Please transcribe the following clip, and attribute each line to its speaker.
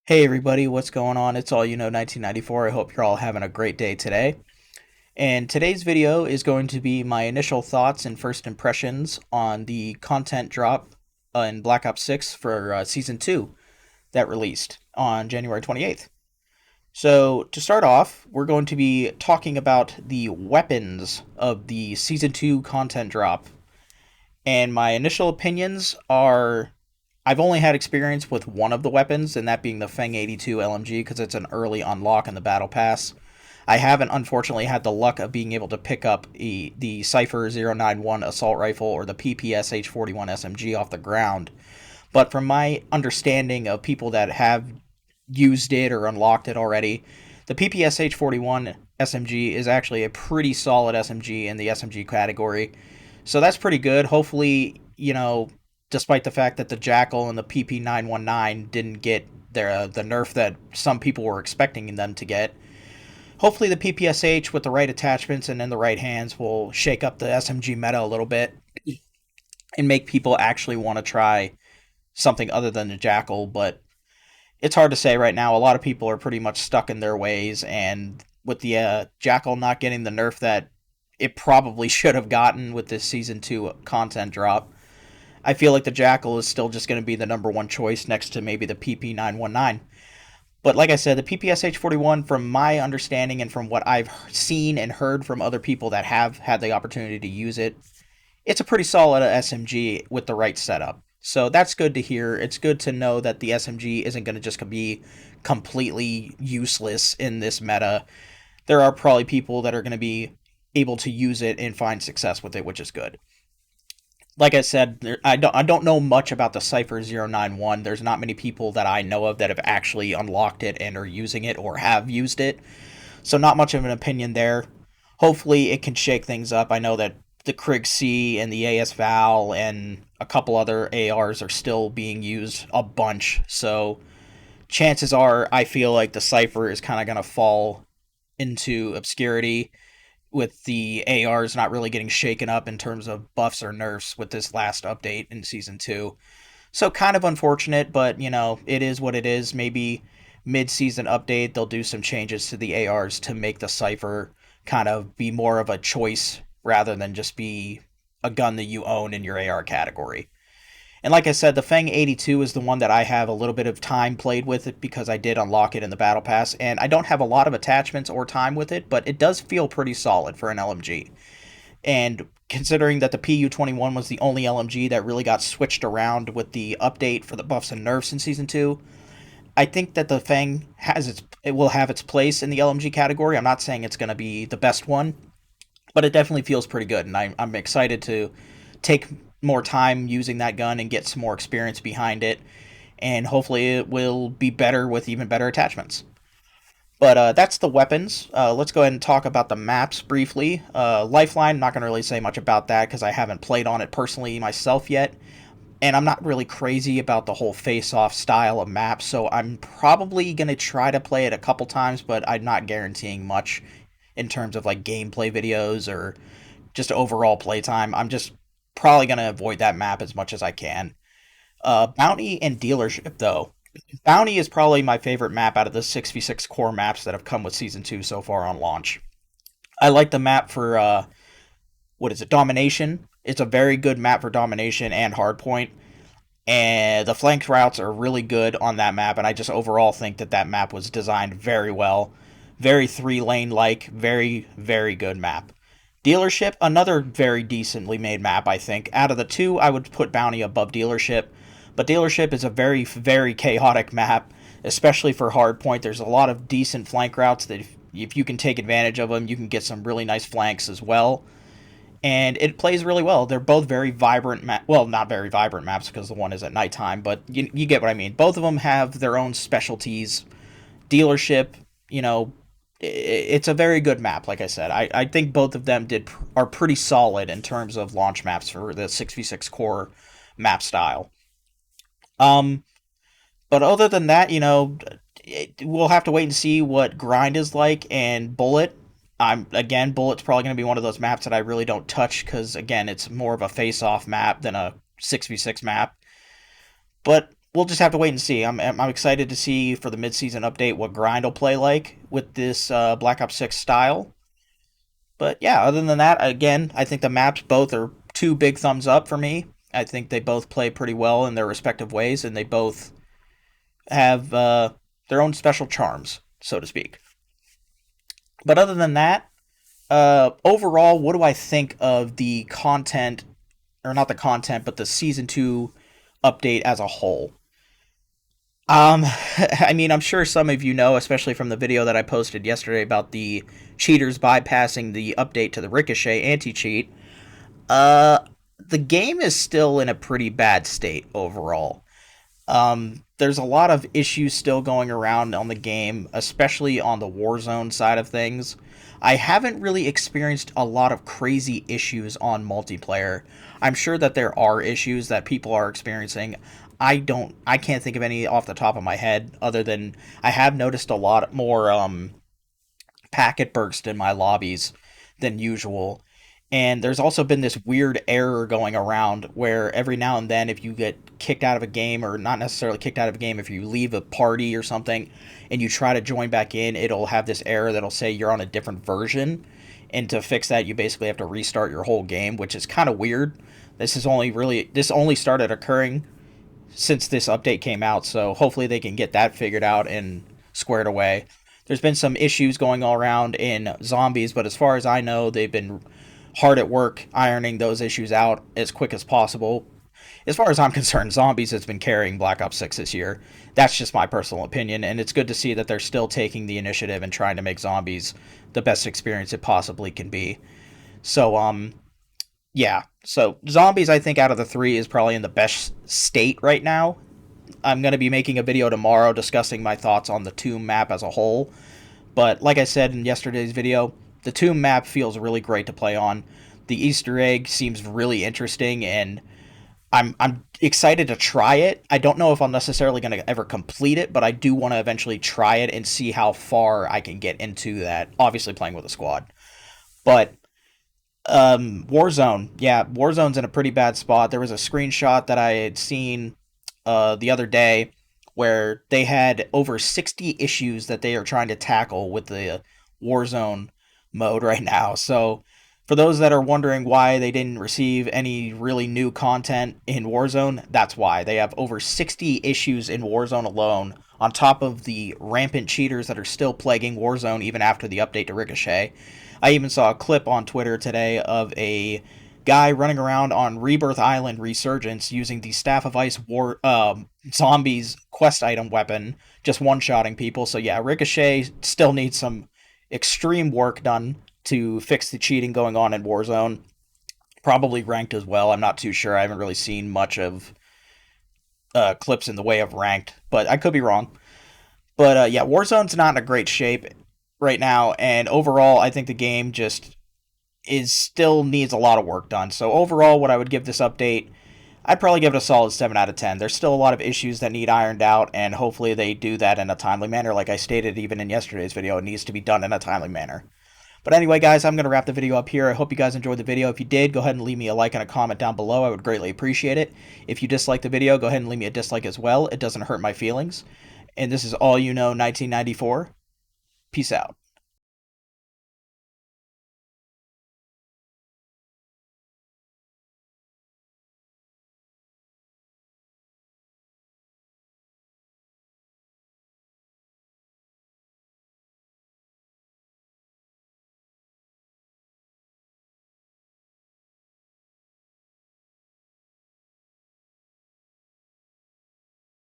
Speaker 1: Hey everybody, what's going on? It's All You Know 1994. I hope you're all having a great day today. And today's video is going to be my initial thoughts and first impressions on the content drop in Black Ops 6 for Season 2 that released on January 28th. So, to start off, we're going to be talking about the weapons of the Season 2 content drop. And my initial opinions are I've only had experience with one of the weapons, and that being the Feng 82 LMG, because it's an early unlock in the Battle Pass. I haven't, unfortunately, had the luck of being able to pick up the Cypher 091 assault rifle or the PPS H41 SMG off the ground. But from my understanding of people that have used it or unlocked it already, the PPS H41 SMG is actually a pretty solid SMG in the SMG category. So that's pretty good. Hopefully, despite the fact that the Jackal and the PP919 didn't get the nerf that some people were expecting them to get, hopefully the PPSH with the right attachments and in the right hands will shake up the SMG meta a little bit and make people actually want to try something other than the Jackal. But it's hard to say right now. A lot of people are pretty much stuck in their ways, and with the Jackal not getting the nerf that it probably should have gotten with this season 2 content drop, I feel like the Jackal is still just going to be the number one choice next to maybe the PP919. But like I said, the PPSH 41, from my understanding and from what I've seen and heard from other people that have had the opportunity to use it, it's a pretty solid SMG with the right setup. So that's good to hear. It's good to know that the SMG isn't going to just be completely useless in this meta. There are probably people that are going to be able to use it and find success with it, which is good. Like I said, I don't know much about the Cypher 091. There's not many people that I know of that have actually unlocked it and are using it or have used it. So not much of an opinion there. Hopefully it can shake things up. I know that the Krig C and the AS Val and a couple other ARs are still being used a bunch. So chances are I feel like the Cypher is kind of going to fall into obscurity with the ARs not really getting shaken up in terms of buffs or nerfs with this last update in season 2. So kind of unfortunate, but it is what it is. Maybe mid-season update they'll do some changes to the ARs to make the Cypher kind of be more of a choice rather than just be a gun that you own in your AR category. And like I said, the Feng 82 is the one that I have a little bit of time played with it because I did unlock it in the Battle Pass, and I don't have a lot of attachments or time with it, but it does feel pretty solid for an LMG. And considering that the PU-21 was the only LMG that really got switched around with the update for the buffs and nerfs in Season 2, I think that the Feng it will have its place in the LMG category. I'm not saying it's going to be the best one, but it definitely feels pretty good, and I'm excited to take more time using that gun and get some more experience behind it, and hopefully it will be better with even better attachments. But that's the weapons. Let's go ahead and talk about the maps briefly. Lifeline, not going to really say much about that because I haven't played on it personally myself yet, and I'm not really crazy about the whole face-off style of map, so I'm probably going to try to play it a couple times, but I'm not guaranteeing much in terms of like gameplay videos or just overall playtime. I'm just probably going to avoid that map as much as I can. Bounty and Dealership, though. Bounty is probably my favorite map out of the 6v6 core maps that have come with Season 2 so far on launch. I like the map for, what is it, Domination. It's a very good map for Domination and Hardpoint. And the flank routes are really good on that map, and I just overall think that that map was designed very well. Very 3 lane like, very, very good map. Dealership, another very decently made map, I think. Out of the two, I would put Bounty above Dealership, but Dealership is a very, very chaotic map, especially for Hardpoint. There's a lot of decent flank routes that if you can take advantage of them, you can get some really nice flanks as well. And it plays really well. They're both very vibrant well, not very vibrant maps because the one is at nighttime, but you get what I mean. Both of them have their own specialties. Dealership, you know, it's a very good map. Like I said, I think both of them are pretty solid in terms of launch maps for the 6v6 core map style. Um, but other than that, we'll have to wait and see what grind is like. And Bullet, Bullet's probably going to be one of those maps that I really don't touch because again, it's more of a face-off map than a 6v6 map. But we'll just have to wait and see. I'm excited to see for the midseason update what grind will play like with this Black Ops 6 style. But yeah, other than that, again, I think the maps both are two big thumbs up for me. I think they both play pretty well in their respective ways, and they both have their own special charms, so to speak. But other than that, overall, what do I think of the content, or not the content, but the season two update as a whole? Um, I mean, I'm sure some of you know, especially from the video that I posted yesterday about the cheaters bypassing the update to the Ricochet anti-cheat. Uh, the game is still in a pretty bad state overall. There's a lot of issues still going around on the game, especially on the Warzone side of things. I haven't really experienced a lot of crazy issues on multiplayer. I'm sure that there are issues that people are experiencing. I can't think of any off the top of my head other than I have noticed a lot more packet burst in my lobbies than usual. And there's also been this weird error going around where every now and then, if you get kicked out of a game, or not necessarily kicked out of a game, if you leave a party or something and you try to join back in, it'll have this error that'll say you're on a different version. And to fix that, you basically have to restart your whole game, which is kind of weird. This only started occurring since this update came out, so hopefully they can get that figured out and squared away. There's been some issues going all around in zombies, but as far as I know, they've been hard at work ironing those issues out as quick as possible. As far as I'm concerned, zombies has been carrying Black Ops 6 this year. That's just my personal opinion, and it's good to see that they're still taking the initiative and trying to make zombies the best experience it possibly can be. So, yeah. So, zombies, I think, out of the three, is probably in the best state right now. I'm going to be making a video tomorrow discussing my thoughts on the Tomb map as a whole. But like I said in yesterday's video, the Tomb map feels really great to play on. The Easter egg seems really interesting, and I'm excited to try it. I don't know if I'm necessarily going to ever complete it, but I do want to eventually try it and see how far I can get into that. Obviously, playing with a squad, but Warzone, yeah, Warzone's in a pretty bad spot. There was a screenshot that I had seen the other day where they had over 60 issues that they are trying to tackle with the Warzone mode right now. So, for those that are wondering why they didn't receive any really new content in Warzone, that's why. They have over 60 issues in Warzone alone, on top of the rampant cheaters that are still plaguing Warzone even after the update to Ricochet. I even saw a clip on Twitter today of a guy running around on Rebirth Island Resurgence using the Staff of Ice Zombies quest item weapon, just one-shotting people. So yeah, Ricochet still needs some extreme work done to fix the cheating going on in Warzone. Probably ranked as well. I'm not too sure. I haven't really seen much of clips in the way of ranked, but I could be wrong. But yeah, Warzone's not in a great shape right now, and overall, I think the game just is still needs a lot of work done. So overall, what I would give this update, I'd probably give it a solid 7 out of 10. There's still a lot of issues that need ironed out, and hopefully they do that in a timely manner. Like I stated even in yesterday's video, it needs to be done in a timely manner. But anyway, guys, I'm going to wrap the video up here. I hope you guys enjoyed the video. If you did, go ahead and leave me a like and a comment down below. I would greatly appreciate it. If you disliked the video, go ahead and leave me a dislike as well. It doesn't hurt my feelings. And this is All You Know 1994. Peace out.